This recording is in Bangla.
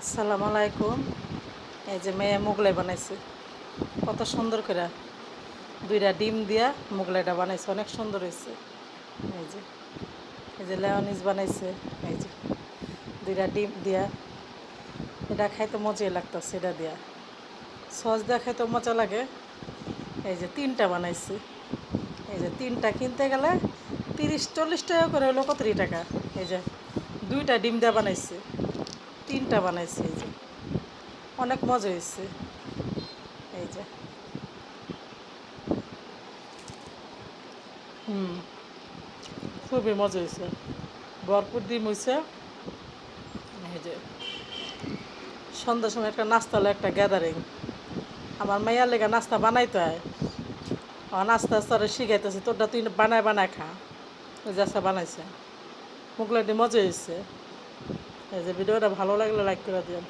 আসসালামু আলাইকুম। এই যে মেয়ে মোগলাই বানাইছে কত সুন্দর করে, দুইটা ডিম দিয়া মোগলাইটা বানাইছে, অনেক সুন্দর হয়েছে। এই যে এই যে লেওনিজ বানাইছে, এই যে দুইটা ডিম দিয়া, এটা খাইতে মজাই লাগতেছে। এটা দিয়া সস দিয়া খাইতে মজা লাগে। এই যে তিনটা বানাইছে, এই যে তিনটা কিনতে গেলে 30-40 টাকা করে হলো, কত টাকা। এই যে দুইটা ডিম দিয়া বানাইছে, তিনটা বানাইছে। এই যে অনেক মজা হয়েছে। এই যে হুম, খুবই মজা হয়েছে, ভরপুর ডিম হয়েছে। এই যে সন্ধ্যার সময় একটা নাস্তা হলো, একটা গ্যাদারিং। আমার মাইয়ার লেগে নাস্তা বানাইতে হয়, আস্তে আস্তে আরও শিখাইতেছে, তোরটা তুই বানায় বানায় খা। ওই যে আস্তে বানাইছে মোগলাইটি, মজা হয়েছে। এই যে ভিডিওটা ভালো লাগলে লাইক করে দিন।